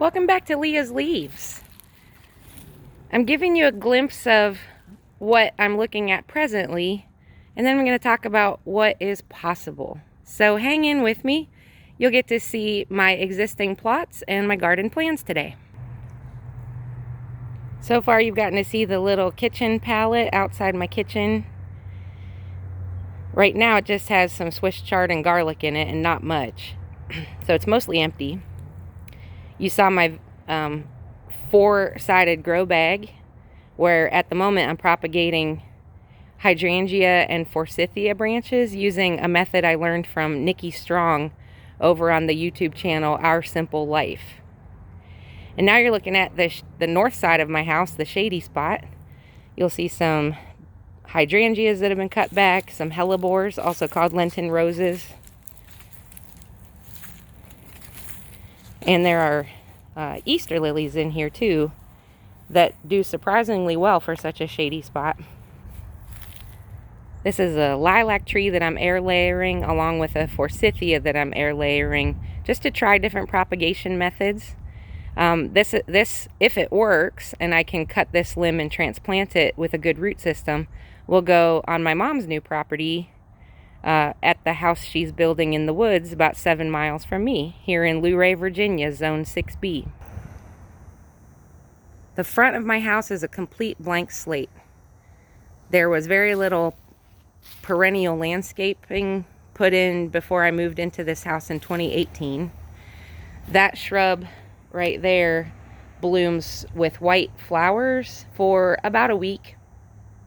Welcome back to Leah's Leaves. I'm giving you a glimpse of what I'm looking at presently, and then I'm going to talk about what is possible. So hang in with me. You'll get to see my existing plots and my garden plans today. So far you've gotten to see the little kitchen palette outside my kitchen. Right now it just has some Swiss chard and garlic in it and not much. So it's mostly empty. You saw my four-sided grow bag, where at the moment I'm propagating hydrangea and forsythia branches using a method I learned from Nikki Strong over on the YouTube channel Our Simple Life. And now you're looking at the north side of my house, the shady spot. You'll see some hydrangeas that have been cut back, some hellebores, also called Lenten roses. And there are Easter lilies in here too that do surprisingly well for such a shady spot. This is a lilac tree that I'm air layering along with a forsythia that I'm air layering just to try different propagation methods. This, if it works and I can cut this limb and transplant it with a good root system, will go on my mom's new property at the house she's building in the woods about 7 miles from me, here in Luray, Virginia, Zone 6B. The front of my house is a complete blank slate. There was very little perennial landscaping put in before I moved into this house in 2018. That shrub right there blooms with white flowers for about a week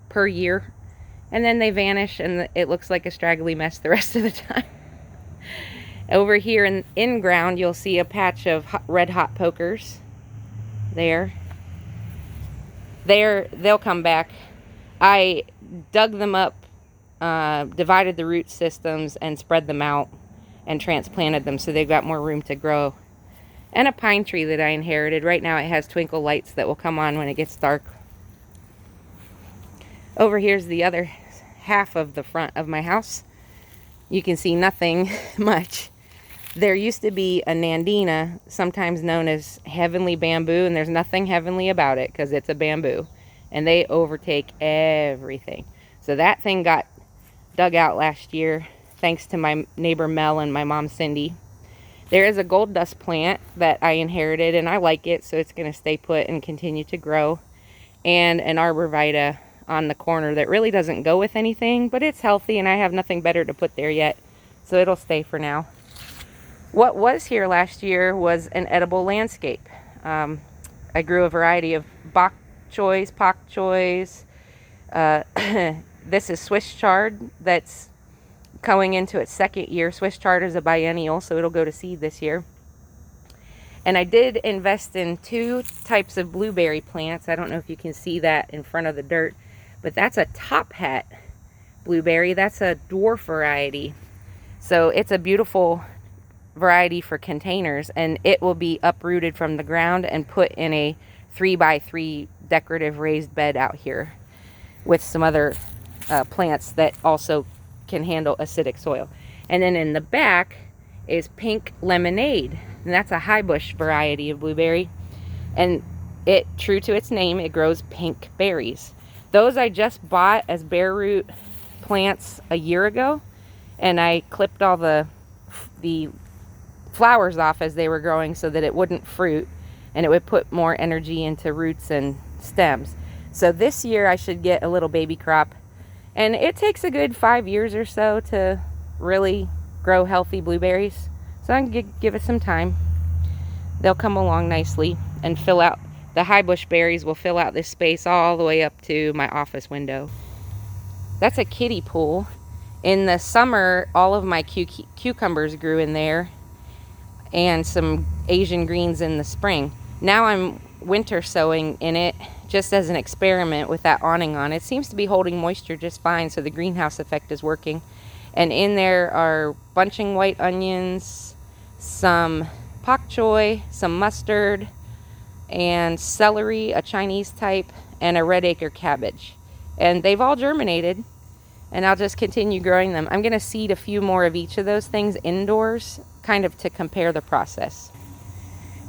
per year. And then they vanish and it looks like a straggly mess the rest of the time. Over here in ground, you'll see a patch of red hot pokers. They'll come back. I dug them up, divided the root systems and spread them out and transplanted them so they've got more room to grow. And a pine tree that I inherited. Right now it has twinkle lights that will come on when it gets dark. Over here's the other half of the front of my house. You can see nothing much. There used to be a nandina, sometimes known as heavenly bamboo, and there's nothing heavenly about it because it's a bamboo. And they overtake everything. So that thing got dug out last year thanks to my neighbor Mel and my mom Cindy. There is a gold dust plant that I inherited and I like it, so it's going to stay put and continue to grow. And an arborvitae on the corner that really doesn't go with anything, but it's healthy and I have nothing better to put there yet, so it'll stay for now. What was here last year was an edible landscape. I grew a variety of bok choys, pak choys. This is Swiss chard that's going into its second year. Swiss chard is a biennial, so it'll go to seed this year. And I did invest in 2 types of blueberry plants. I don't know if you can see that in front of the dirt, but that's a top hat blueberry. That's a dwarf variety. So it's a beautiful variety for containers, and it will be uprooted from the ground and put in a 3x3 decorative raised bed out here with some other plants that also can handle acidic soil. And then in the back is pink lemonade, and that's a high bush variety of blueberry, and it, true to its name, it grows pink berries. Those I just bought as bare root plants a year ago, and I clipped all the flowers off as they were growing so that it wouldn't fruit and it would put more energy into roots and stems. So this year I should get a little baby crop, and it takes a good 5 years or so to really grow healthy blueberries. So I can give it some time. They'll come along nicely and fill out. The high bush berries will fill out this space all the way up to my office window. That's a kiddie pool. In the summer, all of my cucumbers grew in there, and some Asian greens in the spring. Now I'm winter sowing in it just as an experiment with that awning on. It seems to be holding moisture just fine, so the greenhouse effect is working. And in there are bunching white onions, some pak choy, some mustard, and celery, a Chinese type, and a red acre cabbage. And they've all germinated, and I'll just continue growing them. I'm going to seed a few more of each of those things indoors, kind of to compare the process.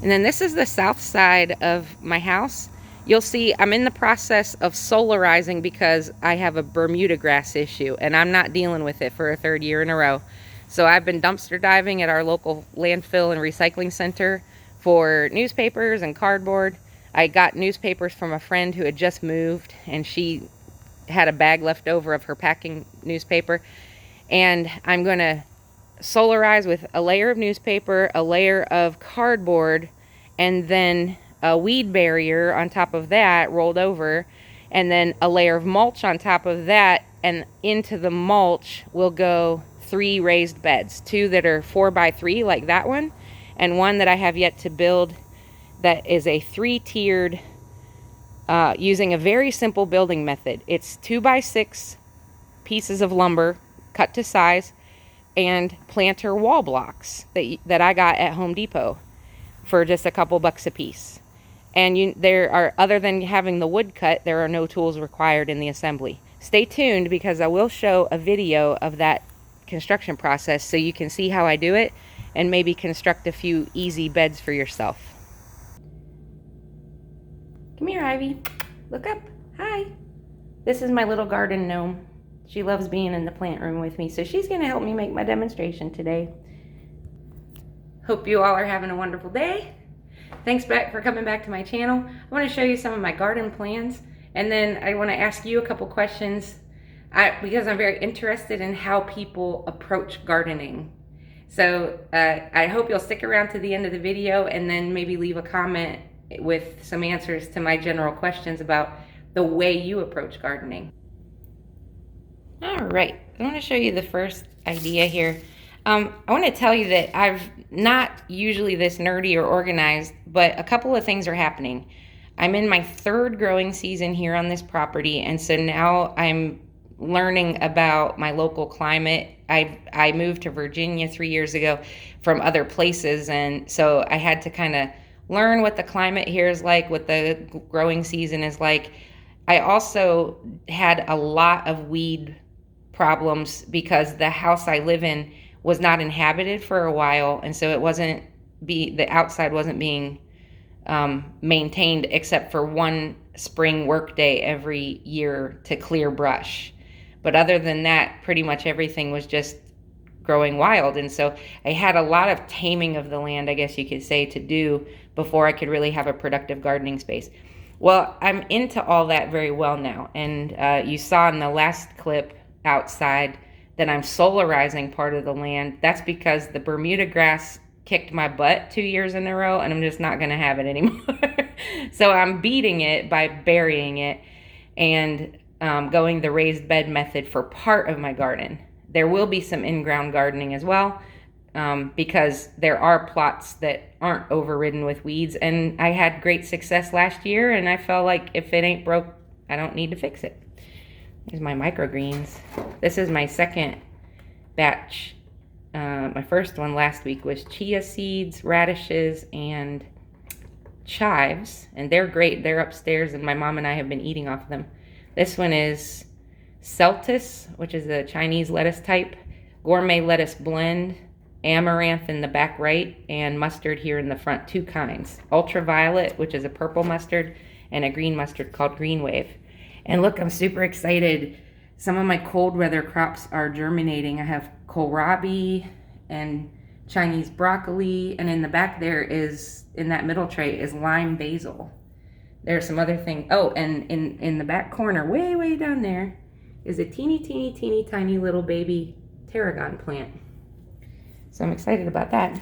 And then this is the south side of my house. You'll see I'm in the process of solarizing because I have a Bermuda grass issue and I'm not dealing with it for a third year in a row. So I've been dumpster diving at our local landfill and recycling center for newspapers and cardboard. I got newspapers from a friend who had just moved, and she had a bag left over of her packing newspaper. And I'm going to solarize with a layer of newspaper, a layer of cardboard, and then a weed barrier on top of that rolled over, and then a layer of mulch on top of that. And into the mulch will go 3 raised beds, 2 that are 4x3 like that one, and one that I have yet to build that is a 3-tiered using a very simple building method. It's 2x6 pieces of lumber cut to size and planter wall blocks that I got at Home Depot for just a couple bucks a piece. And there are, other than having the wood cut, there are no tools required in the assembly. Stay tuned because I will show a video of that construction process so you can see how I do it and maybe construct a few easy beds for yourself. Come here, Ivy. Look up. Hi. This is my little garden gnome. She loves being in the plant room with me, so she's going to help me make my demonstration today. Hope you all are having a wonderful day. Thanks for coming back to my channel. I want to show you some of my garden plans, and then I want to ask you a couple questions because I'm very interested in how people approach gardening. So I hope you'll stick around to the end of the video and then maybe leave a comment with some answers to my general questions about the way you approach gardening. All right, I want to show you the first idea here. I want to tell you that I've not usually this nerdy or organized, but a couple of things are happening. I'm in my 3rd growing season here on this property, and so now I'm learning about my local climate. I moved to Virginia 3 years ago from other places, and so I had to kind of learn what the climate here is like, what the growing season is like. I also had a lot of weed problems because the house I live in was not inhabited for a while, and so the outside wasn't being maintained except for one spring work day every year to clear brush. But other than that, pretty much everything was just growing wild, and so I had a lot of taming of the land, I guess you could say, to do before I could really have a productive gardening space. Well, I'm into all that very well now, and you saw in the last clip outside that I'm solarizing part of the land. That's because the Bermuda grass kicked my butt 2 years in a row, and I'm just not going to have it anymore. So I'm beating it by burying it and going the raised bed method for part of my garden. There will be some in-ground gardening as well, because there are plots that aren't overridden with weeds, and I had great success last year, and I felt like if it ain't broke, I don't need to fix it. Here's my microgreens. This is my second batch. My first one last week was chia seeds, radishes, and chives, and they're great. They're upstairs, and my mom and I have been eating off of them. This one is Celtis, which is a Chinese lettuce type, gourmet lettuce blend, amaranth in the back right, and mustard here in the front, 2 kinds. Ultraviolet, which is a purple mustard, and a green mustard called Green Wave. And look, I'm super excited. Some of my cold weather crops are germinating. I have kohlrabi and Chinese broccoli, and in the back there is, in that middle tray, is lime basil. There's some other things. Oh, and in the back corner, way down there, is a teeny tiny little baby tarragon plant. So I'm excited about that.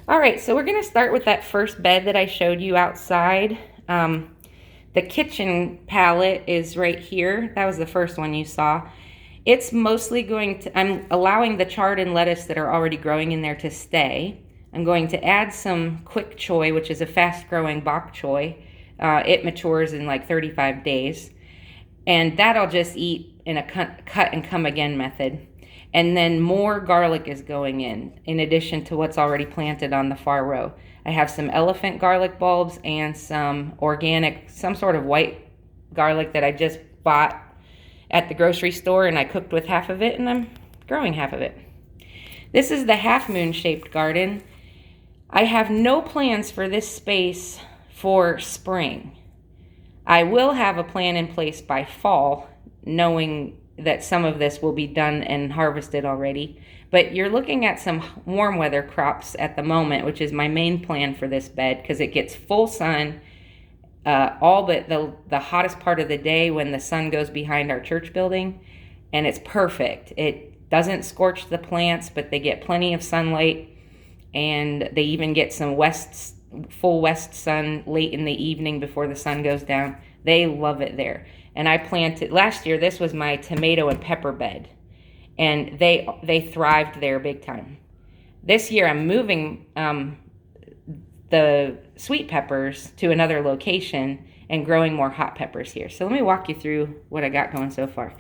All right, so we're gonna start with that first bed that I showed you outside. The kitchen palette is right here. That was the first one you saw. It's mostly I'm allowing the chard and lettuce that are already growing in there to stay. I'm going to add some quick choy, which is a fast growing bok choy. It matures in like 35 days. And that I'll just eat in a cut and come again method. And then more garlic is going in addition to what's already planted on the far row. I have some elephant garlic bulbs and some organic, some sort of white garlic that I just bought at the grocery store, and I cooked with half of it, and I'm growing half of it. This is the half moon shaped garden. I have no plans for this space for spring. I will have a plan in place by fall, knowing that some of this will be done and harvested already. But you're looking at some warm weather crops at the moment, which is my main plan for this bed, because it gets full sun all but the hottest part of the day when the sun goes behind our church building, and it's perfect. It doesn't scorch the plants, but they get plenty of sunlight, and they even get some full west sun late in the evening before the sun goes down. They love it there. And I planted last year. This was my tomato and pepper bed, and they thrived there big time. This year I'm moving the sweet peppers to another location and growing more hot peppers here. So let me walk you through what I got going so far.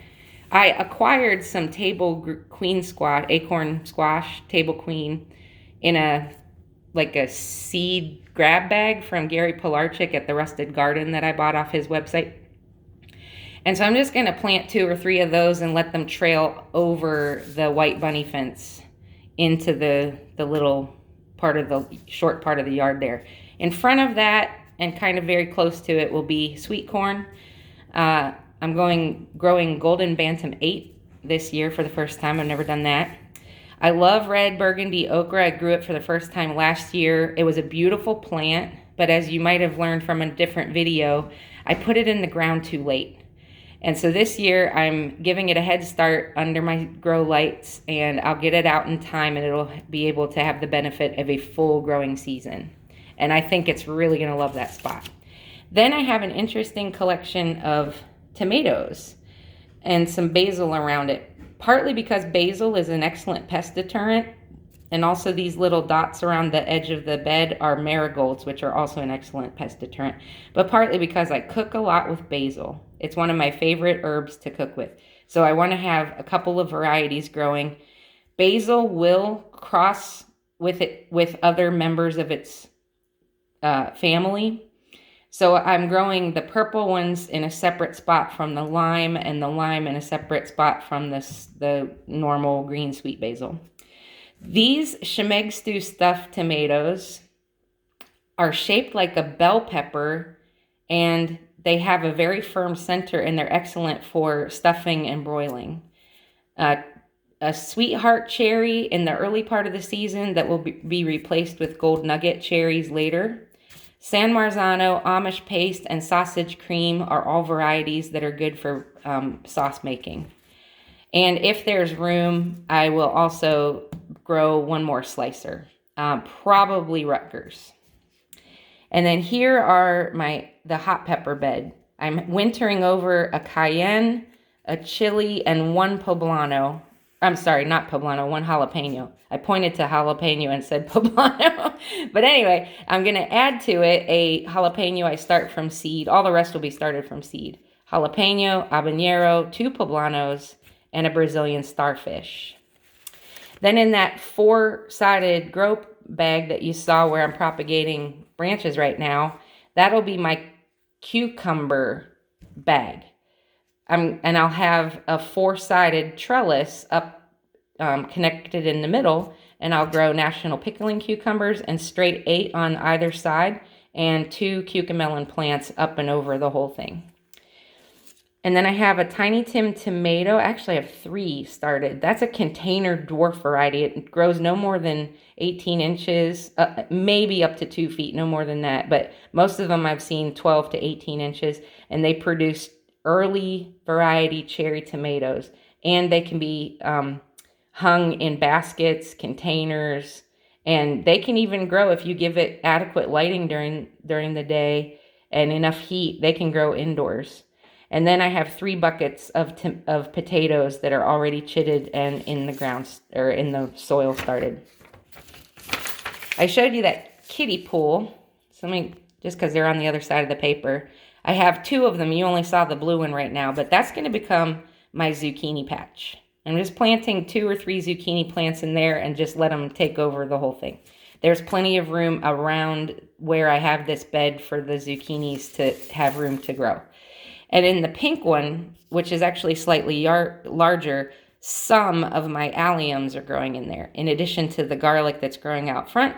I acquired some acorn squash, table queen, in a seed grab bag from Gary Pilarczyk at the Rusted Garden that I bought off his website. And so I'm just going to plant 2 or 3 of those and let them trail over the white bunny fence into the little short part of the yard there. In front of that, and kind of very close to it, will be sweet corn. I'm growing Golden Bantam 8 this year for the first time. I've never done that. I love red Burgundy Okra. I grew it for the first time last year. It was a beautiful plant, but as you might have learned from a different video, I put it in the ground too late. And so this year I'm giving it a head start under my grow lights, and I'll get it out in time, and it'll be able to have the benefit of a full growing season. And I think it's really going to love that spot. Then I have an interesting collection of tomatoes and some basil around it, partly because basil is an excellent pest deterrent, and also these little dots around the edge of the bed are marigolds, which are also an excellent pest deterrent, but partly because I cook a lot with basil. It's one of my favorite herbs to cook with. So I want to have a couple of varieties growing. Basil will cross with other members of its family. So I'm growing the purple ones in a separate spot from the lime, and the lime in a separate spot from the normal green sweet basil. These Shemegstu stuffed tomatoes are shaped like a bell pepper, and they have a very firm center, and they're excellent for stuffing and broiling. A sweetheart cherry in the early part of the season that will be replaced with gold nugget cherries later. San Marzano, Amish paste, and sausage cream are all varieties that are good for sauce making. And if there's room, I will also grow one more slicer, probably Rutgers. And then here are the hot pepper bed. I'm wintering over a cayenne, a chili, and one poblano. I'm sorry, not poblano, one jalapeno. I pointed to jalapeno and said poblano. But anyway, I'm going to add to it a jalapeno I start from seed. All the rest will be started from seed. Jalapeno, habanero, 2 poblanos, and a Brazilian starfish. Then in that 4-sided grow bag that you saw where I'm propagating branches right now, that'll be my cucumber bag. And I'll have a 4-sided trellis up connected in the middle, and I'll grow national pickling cucumbers and straight 8 on either side, and 2 cucamelon plants up and over the whole thing. And then I have a Tiny Tim tomato. Actually, I have 3 started. That's a container dwarf variety. It grows no more than 18 inches, maybe up to 2 feet, no more than that. But most of them I've seen 12 to 18 inches, and they produce early variety cherry tomatoes. And they can be hung in baskets, containers, and they can even grow if you give it adequate lighting during the day and enough heat. They can grow indoors. And then I have 3 buckets of potatoes that are already chitted and in the ground or in the soil started. I showed you that kiddie pool. So just because they're on the other side of the paper. I have 2 of them. You only saw the blue one right now, but that's going to become my zucchini patch. I'm just planting 2 or 3 zucchini plants in there and just let them take over the whole thing. There's plenty of room around where I have this bed for the zucchinis to have room to grow. And in the pink one, which is actually slightly larger, some of my alliums are growing in there. In addition to the garlic that's growing out front,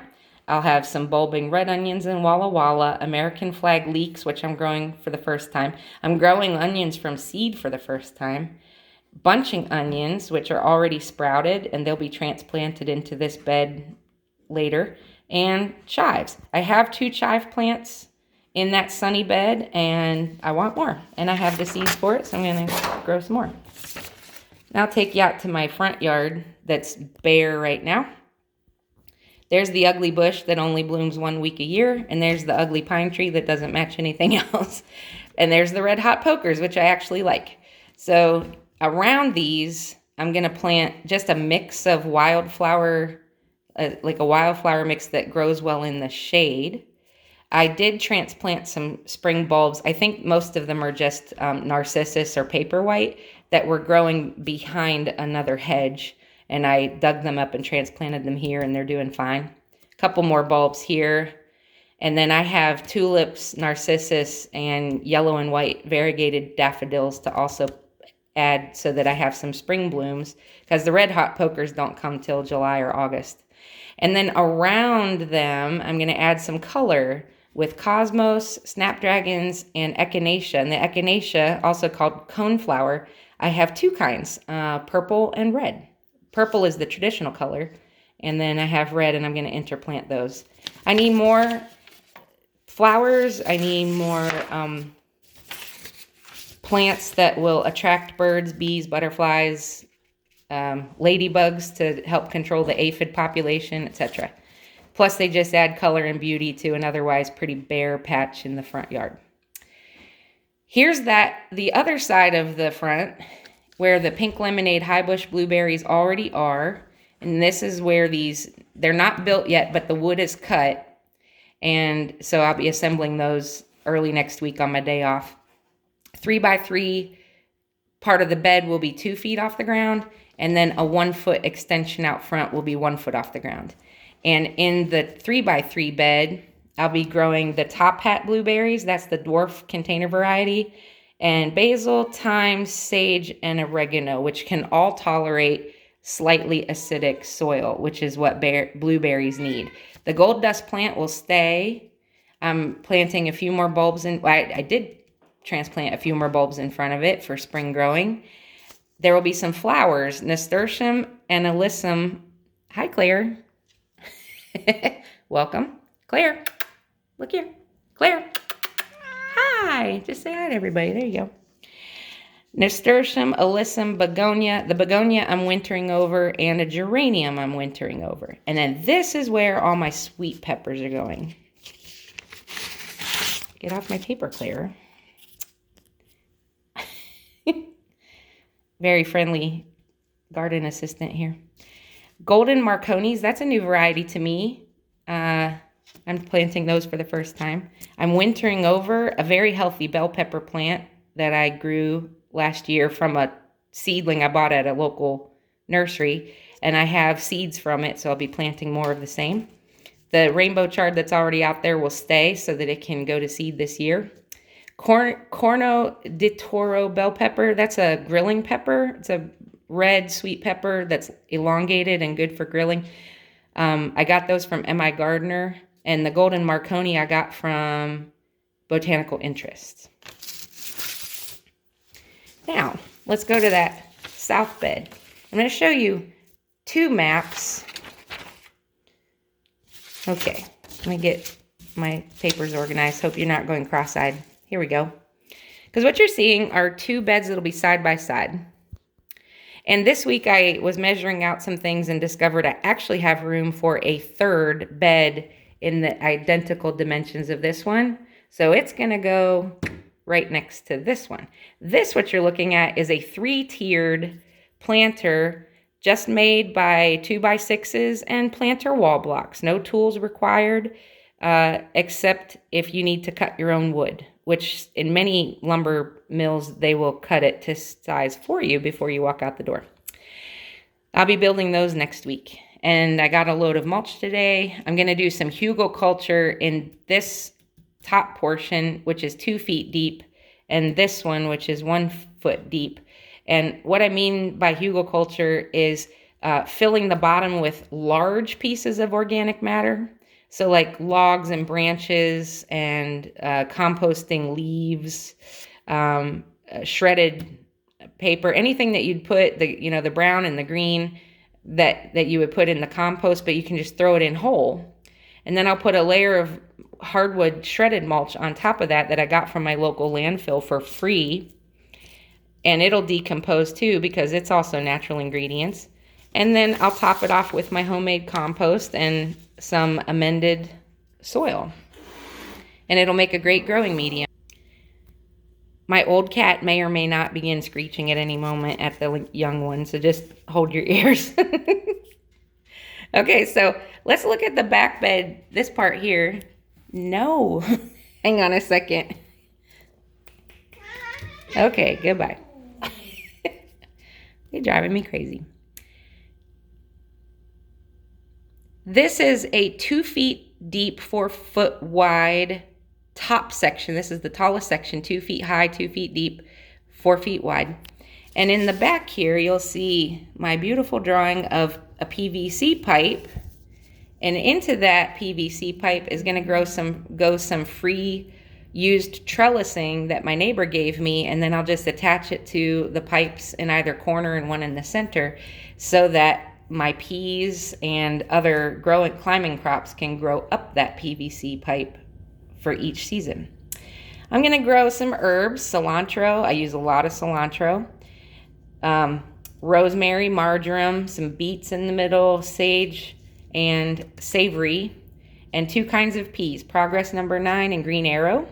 I'll have some bulbing red onions and Walla Walla, American flag leeks, which I'm growing for the first time. I'm growing onions from seed for the first time. Bunching onions, which are already sprouted, and they'll be transplanted into this bed later. And chives. I have 2 chive plants in that sunny bed, and I want more. And I have the seeds for it, so I'm going to grow some more. Now I'll take you out to my front yard that's bare right now. There's the ugly bush that only blooms 1 week a year, and there's the ugly pine tree that doesn't match anything else. And there's the red hot pokers, which I actually like. So around these, I'm going to plant just a mix of wildflower, like a wildflower mix that grows well in the shade. I did transplant some spring bulbs. I think most of them are just narcissus or paperwhite that were growing behind another hedge. And I dug them up and transplanted them here, and they're doing fine. A couple more bulbs here. And then I have tulips, narcissus, and yellow and white variegated daffodils to also add so that I have some spring blooms, because the red hot pokers don't come till July or August. And then around them, I'm going to add some color with cosmos, snapdragons, and echinacea. And the echinacea, also called coneflower, I have 2 kinds, purple and red. Purple is the traditional color, and then I have red, and I'm going to interplant those. I need more flowers. I need more plants that will attract birds, bees, butterflies, ladybugs to help control the aphid population, etc. Plus, they just add color and beauty to an otherwise pretty bare patch in the front yard. Here's the other side of the front where the pink lemonade high bush blueberries already are. And this is where they're not built yet, but the wood is cut. And so I'll be assembling those early next week on my day off. 3x3 part of the bed will be 2 feet off the ground, and then a 1 foot extension out front will be 1 foot off the ground. And in the 3x3 bed, I'll be growing the top hat blueberries. That's the dwarf container variety. And basil, thyme, sage, and oregano, which can all tolerate slightly acidic soil, which is what blueberries need. The gold dust plant will stay. I'm planting a few more bulbs in. I did transplant a few more bulbs in front of it for spring growing. There will be some flowers, nasturtium and alyssum. Hi, Claire. Welcome. Claire, look here. Claire. Hi. Just say hi to everybody. There you go. Nasturtium, alyssum, begonia. The begonia I'm wintering over, and a geranium I'm wintering over. And then this is where all my sweet peppers are going. Get off my paper, Claire. Very friendly garden assistant here. Golden Marconis, that's a new variety to me. I'm planting those for the first time. I'm wintering over a very healthy bell pepper plant that I grew last year from a seedling I bought at a local nursery. And I have seeds from it, so I'll be planting more of the same. The rainbow chard that's already out there will stay so that it can go to seed this year. Corno di Toro bell pepper, that's a grilling pepper. It's a red sweet pepper that's elongated and good for grilling. I got those from M.I. Gardner, and the golden Marconi I got from Botanical Interest. Now, let's go to that south bed. I'm going to show you 2 maps. Okay, let me get my papers organized. Hope you're not going cross-eyed. Here we go. Because what you're seeing are 2 beds that'll be side by side. And this week I was measuring out some things and discovered I actually have room for a 3rd bed in the identical dimensions of this one. So it's going to go right next to this one. This, what you're looking at, is a 3-tiered planter just made by 2x6s and planter wall blocks. No tools required, except if you need to cut your own wood, which in many lumber mills, they will cut it to size for you before you walk out the door. I'll be building those next week. And I got a load of mulch today. I'm going to do some hugelkultur in this top portion, which is 2 feet deep, and this one, which is 1 foot deep. And what I mean by hugelkultur is filling the bottom with large pieces of organic matter. So like logs and branches and composting leaves, shredded paper, anything that you'd put, the brown and the green that you would put in the compost, but you can just throw it in whole. And then I'll put a layer of hardwood shredded mulch on top of that I got from my local landfill for free. And it'll decompose too because it's also natural ingredients. And then I'll top it off with my homemade compost and some amended soil. And it'll make a great growing medium. My old cat may or may not begin screeching at any moment at the young one, so just hold your ears. Okay, so let's look at the back bed, this part here. No, hang on a second. Okay, goodbye. You're driving me crazy. This is a 2 feet deep, 4 foot wide top section. This is the tallest section, 2 feet high, 2 feet deep, 4 feet wide. And in the back here, you'll see my beautiful drawing of a PVC pipe. And into that PVC pipe is going to go some free used trellising that my neighbor gave me, and then I'll just attach it to the pipes in either corner and one in the center so that my peas and other climbing crops can grow up that PVC pipe for each season. I'm going to grow some herbs, cilantro. I use a lot of cilantro. Rosemary, marjoram, some beets in the middle, sage, and savory, and 2 kinds of peas, Progress number 9 and Green Arrow.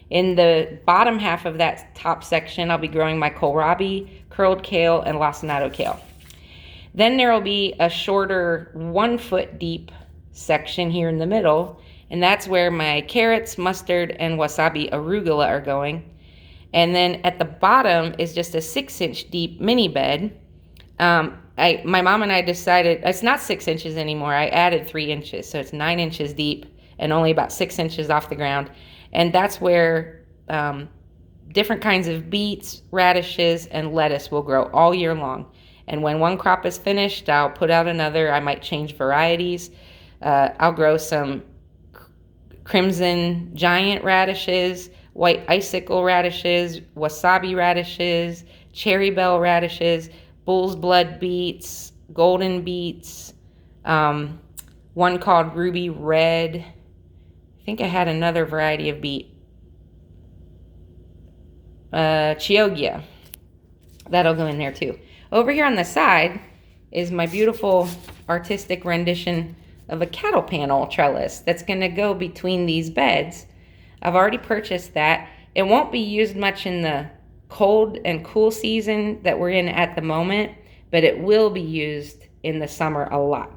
In the bottom half of that top section, I'll be growing my kohlrabi, curled kale, and lacinato kale. Then there will be a shorter 1 foot deep section here in the middle, and that's where my carrots, mustard, and wasabi arugula are going. And then at the bottom is just a 6-inch deep mini bed. My mom and I decided, it's not 6 inches anymore. I added 3 inches, so it's 9 inches deep and only about 6 inches off the ground. And that's where different kinds of beets, radishes, and lettuce will grow all year long. And when one crop is finished, I'll put out another. I might change varieties. I'll grow some crimson giant radishes, white icicle radishes, wasabi radishes, cherry bell radishes, bull's blood beets, golden beets, one called ruby red. I think I had another variety of beet. Chioggia. That'll go in there too. Over here on the side is my beautiful artistic rendition of a cattle panel trellis that's going to go between these beds. I've already purchased that. It won't be used much in the cold and cool season that we're in at the moment, but it will be used in the summer a lot.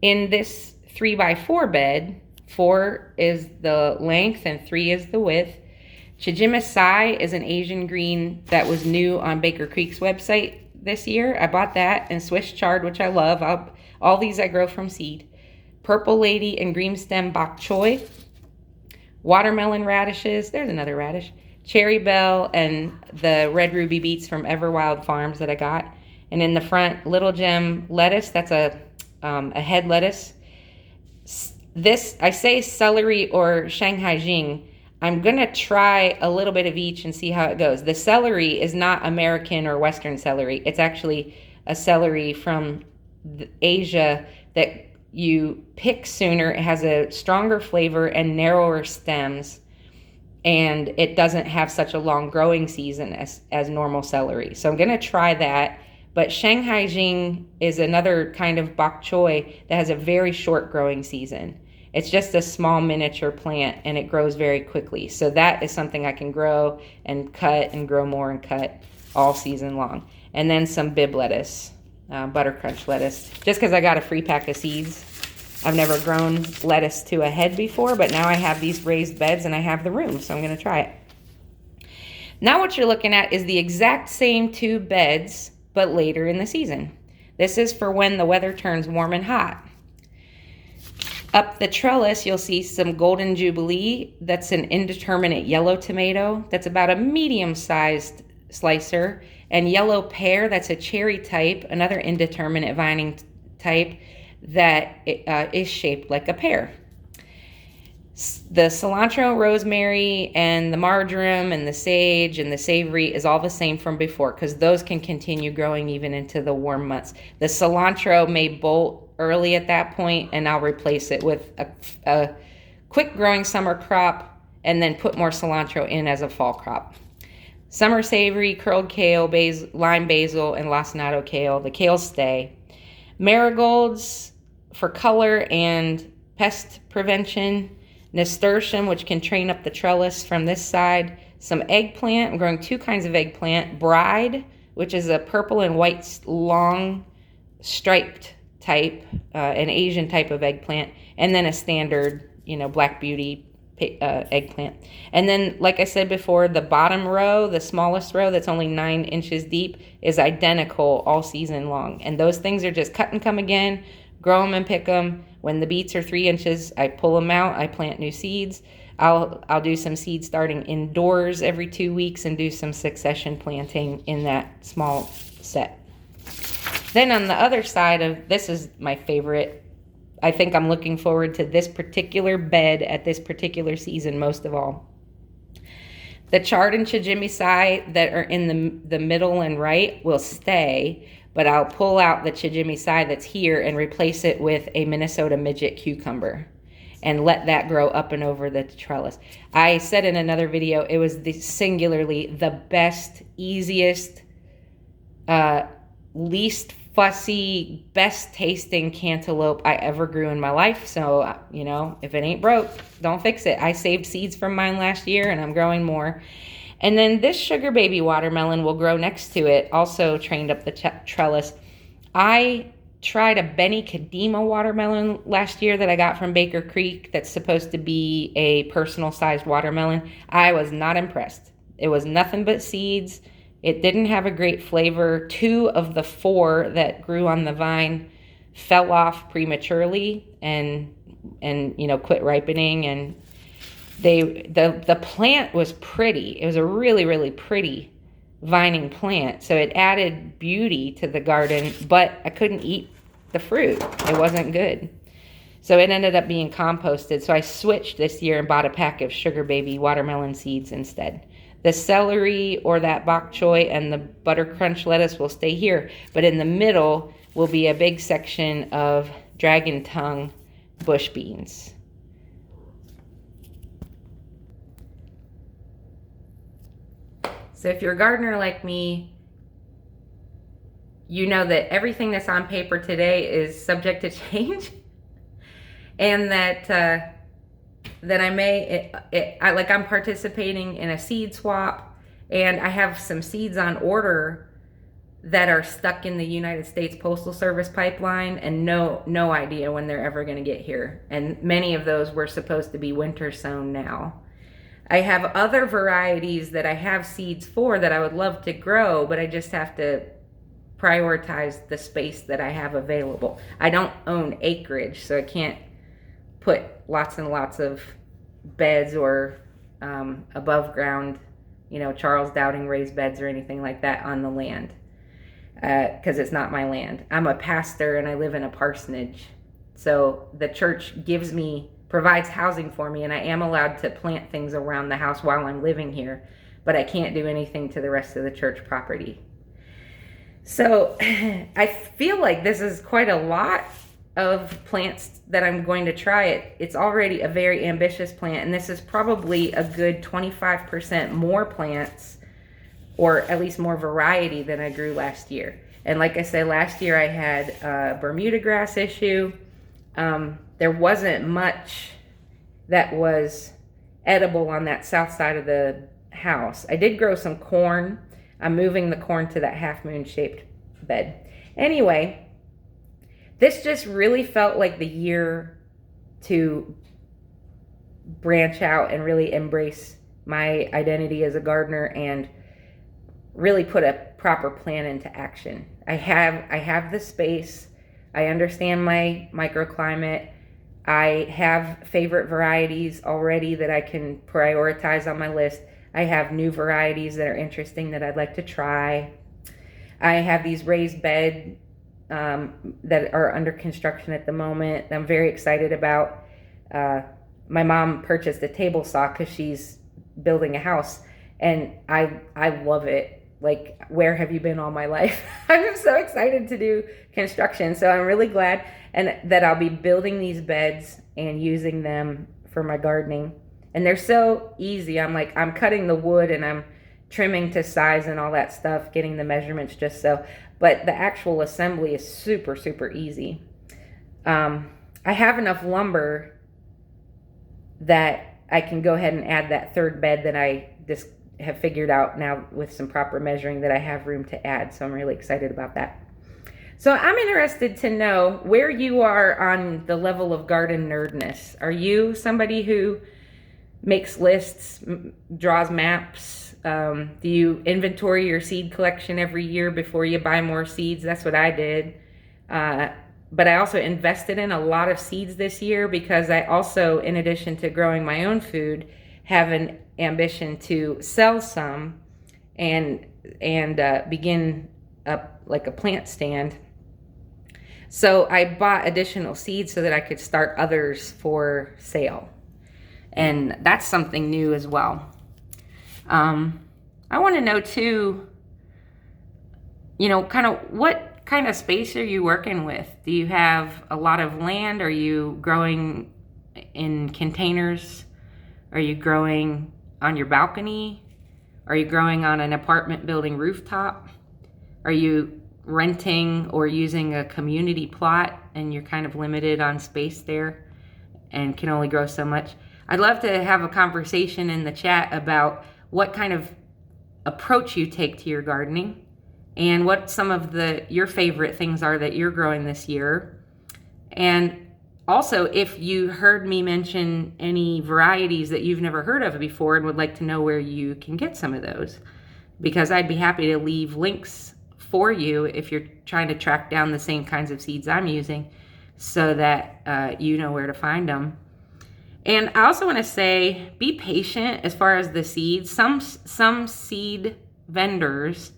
In this 3x4 bed, 4 is the length and 3 is the width. Chijimasai is an Asian green that was new on Baker Creek's website this year. I bought that, and Swiss chard, which I love. All these I grow from seed. Purple lady and green stem bok choy. Watermelon radishes. There's another radish. Cherry bell and the red ruby beets from Everwild Farms that I got. And in the front, little gem lettuce. That's a head lettuce. This, I say celery or Shanghai Jing. I'm going to try a little bit of each and see how it goes. The celery is not American or Western celery. It's actually a celery from Asia that you pick sooner. It has a stronger flavor and narrower stems, and it doesn't have such a long growing season as normal celery. So I'm going to try that. But Shanghai Jing is another kind of bok choy that has a very short growing season. It's just a small miniature plant, and it grows very quickly. So that is something I can grow and cut and grow more and cut all season long. And then some bib lettuce, butter crunch lettuce, just because I got a free pack of seeds. I've never grown lettuce to a head before, but now I have these raised beds and I have the room, so I'm going to try it. Now what you're looking at is the exact same 2 beds, but later in the season. This is for when the weather turns warm and hot. Up the trellis, you'll see some Golden Jubilee. That's an indeterminate yellow tomato. That's about a medium-sized slicer. And yellow pear, that's a cherry type, another indeterminate vining type. that is shaped like a pear. The cilantro, rosemary, and the marjoram, and the sage, and the savory is all the same from before, because those can continue growing even into the warm months. The cilantro may bolt early at that point, and I'll replace it with a quick growing summer crop, and then put more cilantro in as a fall crop. Summer savory, curled kale, lime basil, and lacinato kale. The kales stay. Marigolds for color and pest prevention. Nasturtium, which can train up the trellis from this side. Some eggplant. I'm growing 2 kinds of eggplant. Bride, which is a purple and white long striped type, an Asian type of eggplant. And then a standard, Black Beauty eggplant. And then, like I said before, the bottom row, the smallest row that's only 9 inches deep, is identical all season long. And those things are just cut and come again, grow them and pick them. When the beets are 3 inches, I pull them out, I plant new seeds. I'll do some seed starting indoors every 2 weeks and do some succession planting in that small set. Then on the other side of, this is my favorite. I think I'm looking forward to this particular bed at this particular season most of all. The chard and chijimicai that are in the middle and right will stay, but I'll pull out the chijimicai that's here and replace it with a Minnesota midget cucumber and let that grow up and over the trellis. I said in another video, it was singularly the best, easiest, least fussy, best tasting cantaloupe I ever grew in my life. So, if it ain't broke, don't fix it. I saved seeds from mine last year and I'm growing more. And then this sugar baby watermelon will grow next to it, also trained up the trellis. I tried a Benny Kadima watermelon last year that I got from Baker Creek that's supposed to be a personal sized watermelon. I was not impressed. It was nothing but seeds. It didn't have a great flavor. 2 of the 4 that grew on the vine fell off prematurely and quit ripening. And the plant was pretty. It was a really, really pretty vining plant. So it added beauty to the garden, but I couldn't eat the fruit. It wasn't good. So it ended up being composted. So I switched this year and bought a pack of sugar baby watermelon seeds instead. The celery or that bok choy and the butter crunch lettuce will stay here, but in the middle will be a big section of dragon tongue bush beans. So if you're a gardener like me, you know that everything that's on paper today is subject to change, and that I'm participating in a seed swap, and I have some seeds on order that are stuck in the United States Postal Service pipeline and no idea when they're ever going to get here. And many of those were supposed to be winter sown now. I have other varieties that I have seeds for that I would love to grow, but I just have to prioritize the space that I have available. I don't own acreage, so I can't put lots and lots of beds or above ground, Charles Dowding raised beds or anything like that on the land, because it's not my land. I'm a pastor and I live in a parsonage. So the church provides housing for me, and I am allowed to plant things around the house while I'm living here, but I can't do anything to the rest of the church property. So I feel like this is quite a lot of plants that I'm going to try. It's already a very ambitious plant, and this is probably a good 25% more plants, or at least more variety than I grew last year. And like I said, last year I had a Bermuda grass issue. There wasn't much that was edible on that south side of the house. I did grow some corn. I'm moving the corn to that half moon shaped bed. Anyway, this just really felt like the year to branch out and really embrace my identity as a gardener and really put a proper plan into action. I have the space. I understand my microclimate. I have favorite varieties already that I can prioritize on my list. I have new varieties that are interesting that I'd like to try. I have these raised bed that are under construction at the moment. I'm very excited about. My mom purchased a table saw because she's building a house, and I love it. Like, where have you been all my life? I'm so excited to do construction. So I'm really glad and that I'll be building these beds and using them for my gardening. And they're so easy. I'm cutting the wood and I'm trimming to size and all that stuff, getting the measurements just so. But the actual assembly is super, super easy. I have enough lumber that I can go ahead and add that third bed that I just have figured out now with some proper measuring that I have room to add. So I'm really excited about that. So I'm interested to know where you are on the level of garden nerdness. Are you somebody who makes lists, draws maps? Do you inventory your seed collection every year before you buy more seeds? That's what I did. But I also invested in a lot of seeds this year because I also, in addition to growing my own food, have an ambition to sell some and begin like a plant stand. So I bought additional seeds so that I could start others for sale. And that's something new as well. I want to know too, kind of what kind of space are you working with? Do you have a lot of land? Are you growing in containers? Are you growing on your balcony? Are you growing on an apartment building rooftop? Are you renting or using a community plot and you're kind of limited on space there and can only grow so much? I'd love to have a conversation in the chat about what kind of approach you take to your gardening and what some of your favorite things are that you're growing this year. And also, if you heard me mention any varieties that you've never heard of before and would like to know where you can get some of those, because I'd be happy to leave links for you if you're trying to track down the same kinds of seeds I'm using so that you know where to find them. And I also want to say, be patient as far as the seeds. Some seed vendors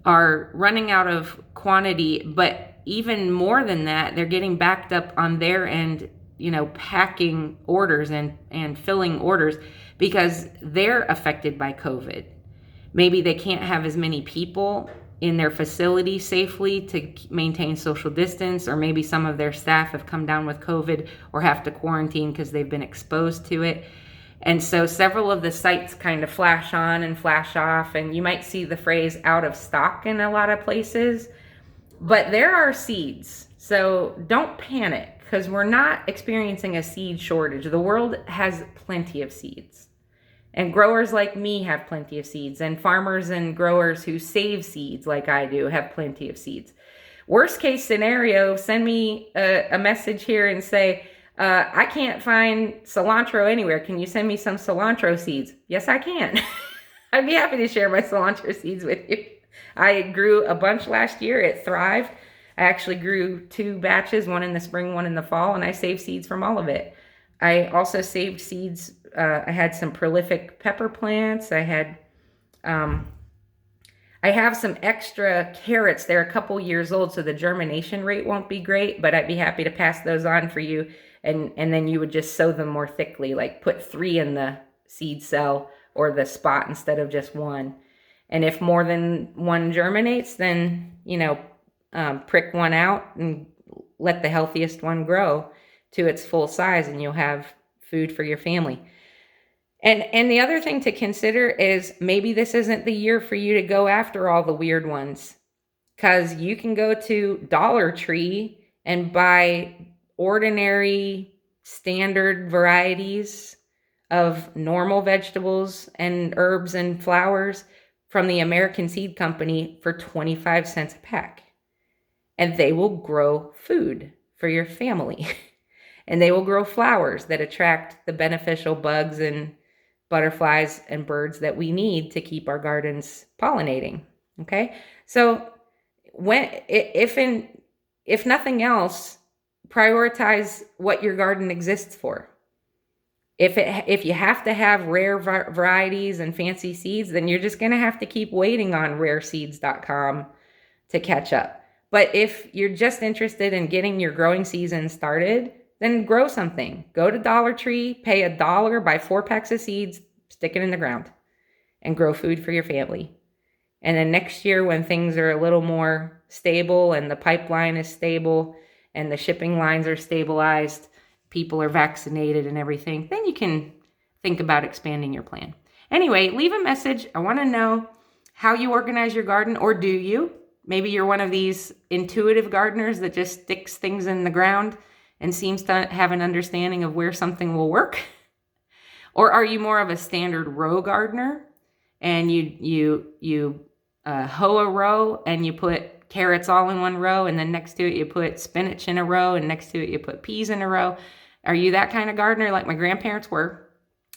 are running out of quantity, but even more than that, they're getting backed up on their end, packing orders and filling orders because they're affected by COVID. Maybe they can't have as many people in their facility safely to maintain social distance, or maybe some of their staff have come down with COVID or have to quarantine because they've been exposed to it. And so several of the sites kind of flash on and flash off, and you might see the phrase out of stock in a lot of places, but there are seeds. So don't panic because we're not experiencing a seed shortage. The world has plenty of seeds. And growers like me have plenty of seeds, and farmers and growers who save seeds like I do have plenty of seeds. Worst case scenario, send me a message here and say, I can't find cilantro anywhere. Can you send me some cilantro seeds? Yes, I can. I'd be happy to share my cilantro seeds with you. I grew a bunch last year. It thrived. I actually grew 2 batches, one in the spring, one in the fall, and I saved seeds from all of it. I also saved seeds. I had some prolific pepper plants. I have some extra carrots. They're a couple years old, so the germination rate won't be great, but I'd be happy to pass those on for you. And then you would just sow them more thickly, like put 3 in the seed cell or the spot instead of just 1. And if more than 1 germinates, then, prick 1 out and let the healthiest one grow to its full size, and you'll have food for your family. And the other thing to consider is maybe this isn't the year for you to go after all the weird ones, because you can go to Dollar Tree and buy ordinary standard varieties of normal vegetables and herbs and flowers from the American Seed Company for 25 cents a pack. And they will grow food for your family. And they will grow flowers that attract the beneficial bugs and butterflies and birds that we need to keep our gardens pollinating. Okay? So if nothing else, prioritize what your garden exists for. If you have to have rare varieties and fancy seeds, then you're just going to have to keep waiting on rareseeds.com to catch up. But if you're just interested in getting your growing season started, then grow something. Go to Dollar Tree, pay $1, buy 4 packs of seeds, stick it in the ground, and grow food for your family. And then next year, when things are a little more stable and the pipeline is stable and the shipping lines are stabilized, people are vaccinated and everything, then you can think about expanding your plan. Anyway, leave a message. I want to know how you organize your garden, or do you? Maybe you're one of these intuitive gardeners that just sticks things in the ground and seems to have an understanding of where something will work. Or are you more of a standard row gardener and you hoe a row and you put carrots all in one row, and then next to it you put spinach in a row, and next to it you put peas in a row? Are you that kind of gardener like my grandparents were?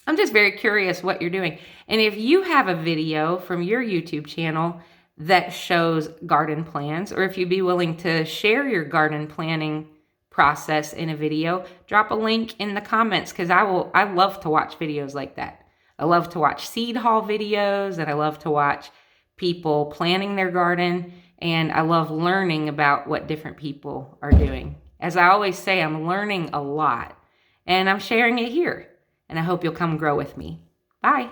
I'm just very curious what you're doing. And if you have a video from your YouTube channel that shows garden plans, or if you'd be willing to share your garden planning process in a video, drop a link in the comments, because I love to watch videos like that. I love to watch seed haul videos, and I love to watch people planning their garden, and I love learning about what different people are doing. As I always say, I'm learning a lot, and I'm sharing it here, and I hope you'll come grow with me. Bye.